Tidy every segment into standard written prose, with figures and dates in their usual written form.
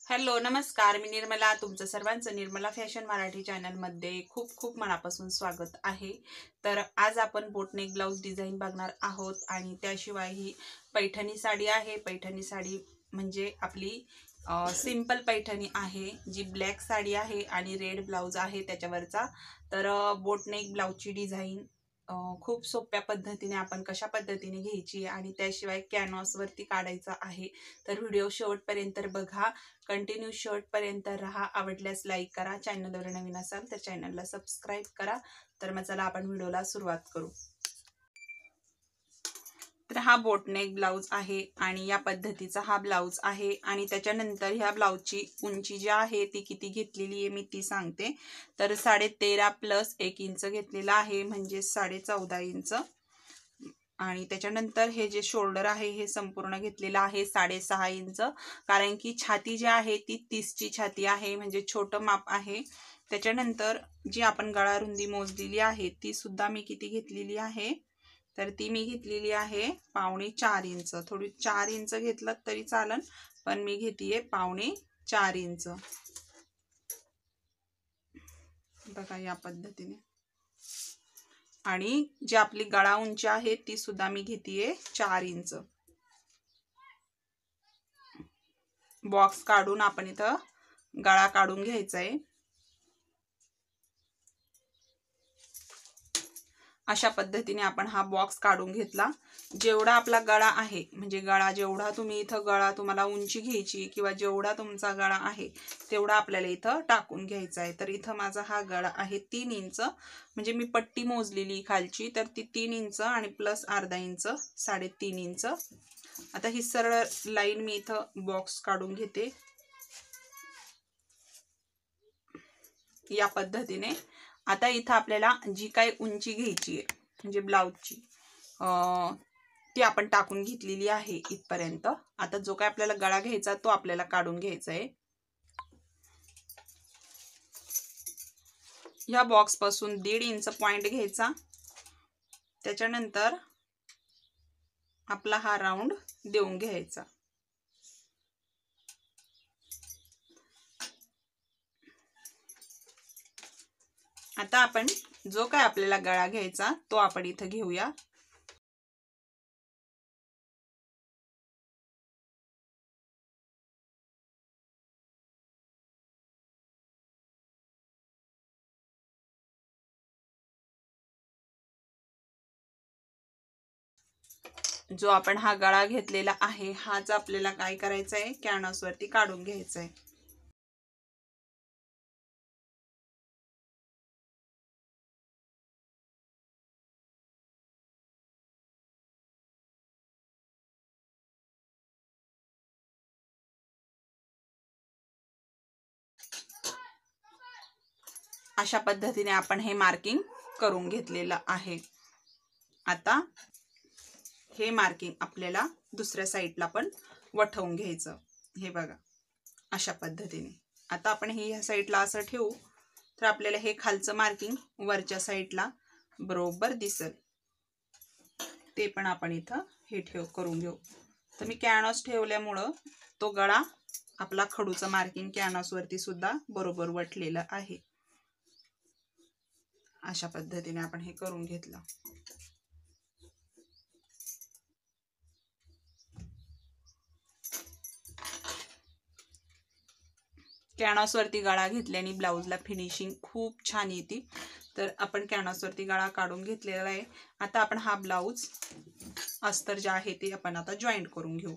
Hello नमस्कार, मी निर्मला. तुमचं सर्वांचं निर्मला फॅशन मराठी चॅनलमध्ये खूप खूप मनापासून स्वागत आहे. तर आज आपण बोटनेक ब्लाउज डिझाईन बघणार आहोत आणि त्याशिवाय ही पैठणी साडी आहे. पैठणी साडी म्हणजे आपली सिंपल पैठणी आहे, जी ब्लॅक साडी आहे आणि रेड ब्लाउज आहे त्याच्यावरचा. तर बोटनेक ब्लाउजची डिझाईन खूप सोप्या पद्धतीने आपण कशा पद्धतीने घ्यायची आणि त्याशिवाय कॅनव्हासवरती काढायचा आहे. तर व्हिडिओ शेवटपर्यंत बघा, कंटिन्यू शेवटपर्यंत राहा. आवडल्यास लाईक करा, चॅनलवर नवीन असाल तर चॅनलला सबस्क्राईब करा. तर मग चला आपण व्हिडिओला सुरुवात करू. तर हा बोटनेक ब्लाउज आहे आणि या पद्धतीचा हा ब्लाउज आहे आणि त्याच्यानंतर ह्या ब्लाउजची उंची जी आहे ती किती घेतलेली आहे मी ती सांगते. तर 13.5 प्लस 1 इंच घेतलेला आहे, म्हणजे 14.5 इंच. आणि त्याच्यानंतर हे जे शोल्डर आहे हे संपूर्ण घेतलेलं आहे 6.5 इंच, कारण की छाती जी आहे ती 30ची छाती आहे, म्हणजे छोटं माप आहे. त्याच्यानंतर जी आपण गळा रुंदी मोजलेली आहे ती सुद्धा मी किती घेतलेली आहे, तर ती मी घेतलेली आहे 4.25 इंच. थोडी 4 इंच घेतलं तरी चालन, पण मी घेतेय 4.25 इंच. बघा या पद्धतीने. आणि जी आपली गळा उंची आहे ती सुद्धा मी घेतेय 4 इंच. बॉक्स काढून आपण इथं गळा काढून घ्यायचा आहे. अशा पद्धतीने आपण हा बॉक्स काढून घेतला. जेवढा आपला गळा आहे, म्हणजे गळा जेवढा तुम्ही इथं गळा तुम्हाला उंची घ्यायची किंवा जेवढा तुमचा गळा आहे तेवढा आपल्याला इथं टाकून घ्यायचा आहे. तर इथं माझा हा गळा आहे 3 इंच, म्हणजे मी पट्टी मोजलेली खालची, तर ती 3 इंच आणि प्लस अर्धा इंच 3.5 इंच. आता ही सरळ लाईन मी इथं बॉक्स काढून घेते या पद्धतीने. आता इथं आपल्याला जी काही उंची घ्यायची आहे म्हणजे ब्लाउजची ती आपण टाकून घेतलेली आहे इथपर्यंत. आता जो काय आपल्याला गळा घ्यायचा तो आपल्याला काढून घ्यायचा आहे. या बॉक्स पासून 1.5 इंच पॉइंट घ्यायचा. त्याच्यानंतर आपला हा राऊंड देऊन घ्यायचा. आता आपण जो काय आपल्याला गळा घ्यायचा तो आपण इथं घेऊया. जो आपण हा गळा घेतलेला आहे हाच आपल्याला काय करायचा आहे, कॅनव्हासवरती काढून घ्यायचा आहे. अशा पद्धतीने आपण हे मार्किंग करून घेतलेलं आहे. आता हे मार्किंग आपल्याला दुसऱ्या साईडला पण वठवून घ्यायचं. हे बघा अशा पद्धतीने. आता आपण हे ह्या साईडला असं ठेवू तर आपल्याला हे खालचं मार्किंग वरच्या साईडला बरोबर दिसेल. ते पण आपण इथं हे करून घेऊ. तर मी कॅनव्हास ठेवल्यामुळं तो गळा आपला खडूचं मार्किंग कॅनव्हासवरती सुद्धा बरोबर वठलेलं आहे. अशा पद्धतीने आपण हे करून घेतलं. कॅनव्हासवरती गळा घेतल्याने ब्लाउजला फिनिशिंग खूप छान येते. तर आपण कॅनव्हासवरती गळा काढून घेतलेला आहे. आता आपण हा ब्लाउज अस्तर जे आहे ते आपण आता जॉईंट करून घेऊ.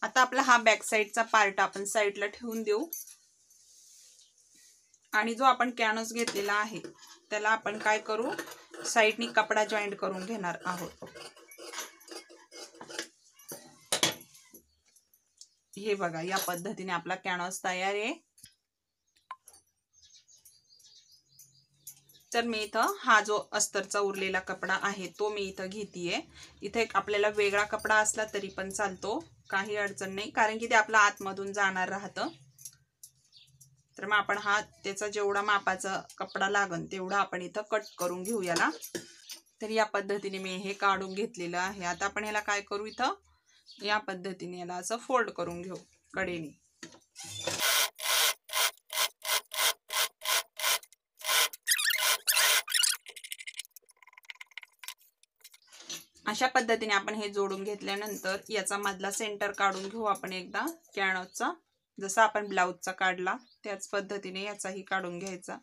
आता आपला हा बॅक साईडचा पार्ट आपण साईडला ठेवून देऊ आणि जो आपण कॅनव्हास घेतलेला आहे त्याला आपण काय करू, साईडनी कपडा जॉईंट करून घेणार आहोत. हे बघा या पद्धतीने आपला कॅनव्हास तयार आहे. तर मी इथं हा जो अस्तरचा उरलेला कपडा आहे तो मी इथं घेतीये। इथे एक आपल्याला वेगळा कपडा असला तरी पण चालतो, काही अडचण नाही, कारण की ते आपला आतमधून जाणार राहतं। तर मग आपण हा त्याचा जेवढा मापाचा कपडा लागन तेवढा आपण इथं कट करून घेऊ याला। तर या पद्धतीने मी हे काढून घेतलेलं आहे। आता आपण ह्याला काय करू, इथं या पद्धतीने याला असं फोल्ड करून घेऊ कडेने। अशा पद्धतीने आपण हे जोडून घेतल्यानंतर याचा मधला सेंटर काढून घेऊ आपण एकदा कॅनव्हासचा। जसा आपण ब्लाउजचा काढला त्याच पद्धतीने याचाही काढून घ्यायचा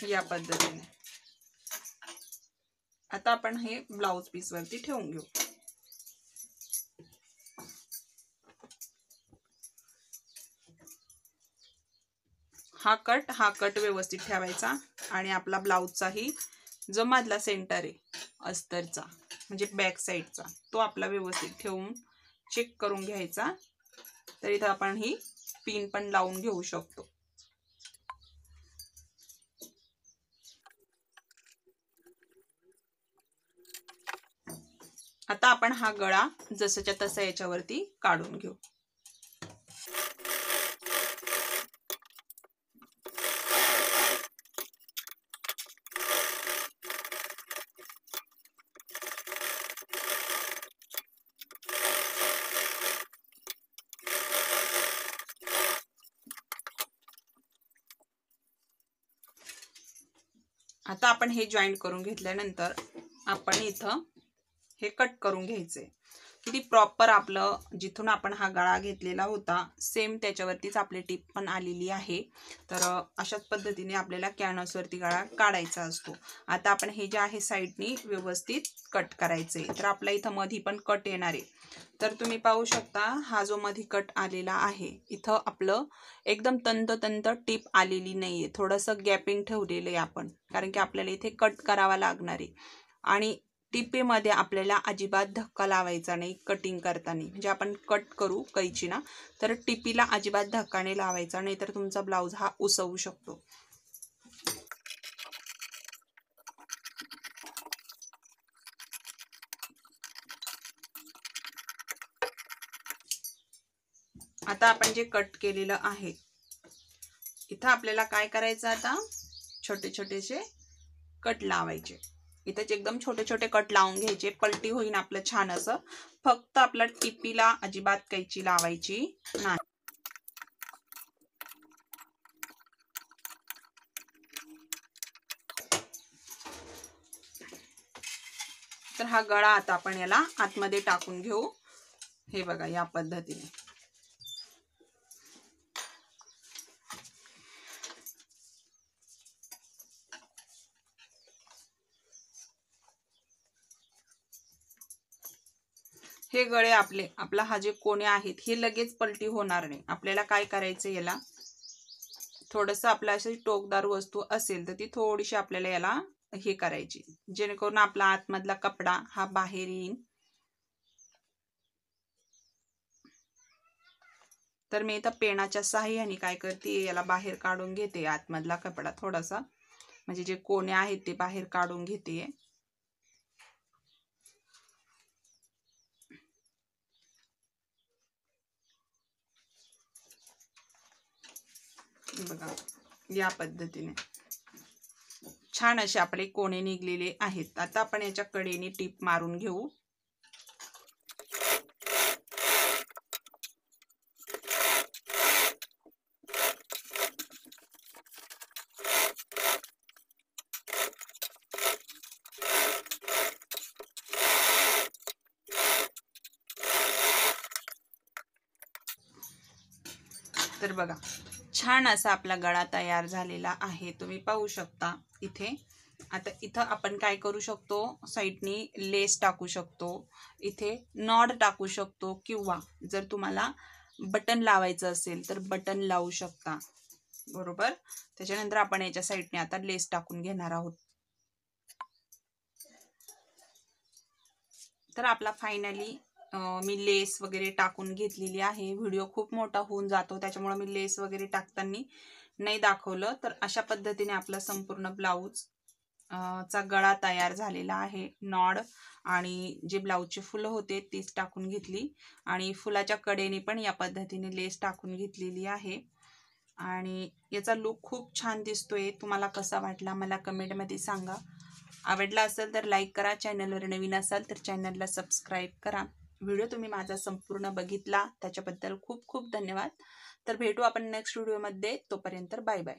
या पद्धतीने। आता आपण हे ब्लाउज पीस वरती ठेवून घेऊ। हा कट व्यवस्थित ठेवायचा आणि आपला ब्लाउजचाही जो मधला सेंटर आहे अस्तरचा म्हणजे बॅक साईडचा तो आपला व्यवस्थित ठेवून चेक करून घ्यायचा। तर इथं आपण ही पिन पण लावून घेऊ शकतो। आता आपण हा गळा जसंच्या तसं याच्यावरती काढून घेऊ। आता आपण हे जॉईंट करून घेतल्यानंतर आपण इथं हे कट करून घ्यायचे। किती प्रॉपर आपलं जिथून आपण हा गळा घेतलेला होता सेम त्याच्यावरतीच आपली टिप पण आलेली आहे। तर अशाच पद्धतीने आपल्याला कॅनव्हास वरती गळा काढायचा असतो। आता आपण हे जे आहे साइडनी व्यवस्थित कट करायचे। तर आपला इथं मधी पण कट येणार आहे। तर तुम्ही पाहू शकता हा जो मधी कट आलेला आहे इथं आपलं एकदम तंतोतंत टिप आलेली नाहीये, थोडंसं गॅपिंग ठेवलेलं आहे आपण, कारण की आपल्याला इथे कट करावा लागणार आहे। आणि टिपेमध्ये आपल्याला अजिबात धक्का लावायचा नाही कटिंग करताना। म्हणजे आपण कट करू कैची ना तर टिपीला अजिबात धक्का नाही लावायचा, नाही तर तुमचा ब्लाउज हा उसवू शकतो। आता आपण जे कट केलेलं आहे इथं आपल्याला काय करायचं, आता छोटे छोटेसे कट लावायचे। इथेच एकदम छोटे छोटे कट लावून घ्यायचे, पलटी होईन आपलं छान असं। फक्त आपल्या टिपीला अजिबात कैची लावायची नाही। तर हा गळा आता आपण याला आतमध्ये टाकून घेऊ। हे बघा या पद्धतीने। हे गळे आपला हा जे कोणे आहेत हे लगेच पलटी होणार नाही। आपल्याला काय करायचं, याला थोडंसं आपला अशी टोकदार वस्तू असेल तर ती थोडीशी आपल्याला याला हे करायची, जेणेकरून आपला आतमधला कपडा हा बाहेर येईल। तर मी इथं पेनाच्या साहाय्याने काय करते, याला बाहेर काढून घेते आतमधला कपडा थोडासा, म्हणजे जे कोणे आहेत ते बाहेर काढून घेते। बघा या पद्धतीने छान असे आपले कोणे निघलेले आहेत। आता आपण याच्या कडेने टिप मारून घेऊ। तर बघा छान असा आपला गळा तयार झालेला आहे, तुम्ही पाहू शकता इथे। आता इथं आपण काय करू शकतो, साइडनी लेस टाकू शकतो, इथे नॉड टाकू शकतो, किंवा जर तुम्हाला बटन लावायचं असेल तर बटन लावू शकता, बरोबर। त्याच्यानंतर आपण याच्या साइडने आता लेस टाकून घेणार आहोत। तर आपला फायनली मी लेस वगैरे टाकून घेतलेली आहे. व्हिडिओ खूप मोठा होऊन जातो, त्याच्यामुळे मी लेस वगैरे टाकताना नाही दाखवलं. तर अशा पद्धतीने आपला संपूर्ण ब्लाऊज चा गळा तयार झालेला आहे. नॉड आणि जे ब्लाऊजचे फुलं होते तीच टाकून घेतली आणि फुलाच्या कडेने पण या पद्धतीने लेस टाकून घेतलेली आहे. आणि याचा लुक खूप छान दिसतोय. तुम्हाला कसा वाटला मला कमेंटमध्ये सांगा. आवडला असेल तर लाईक करा, चॅनलवर नवीन असाल तर चॅनलला सबस्क्राईब करा. व्हिडिओ तुम्ही माझा संपूर्ण बघितला त्याच्याबद्दल खूप खूप धन्यवाद. तर भेटू आपण नेक्स्ट व्हिडिओमध्ये. तोपर्यंत बाय बाय.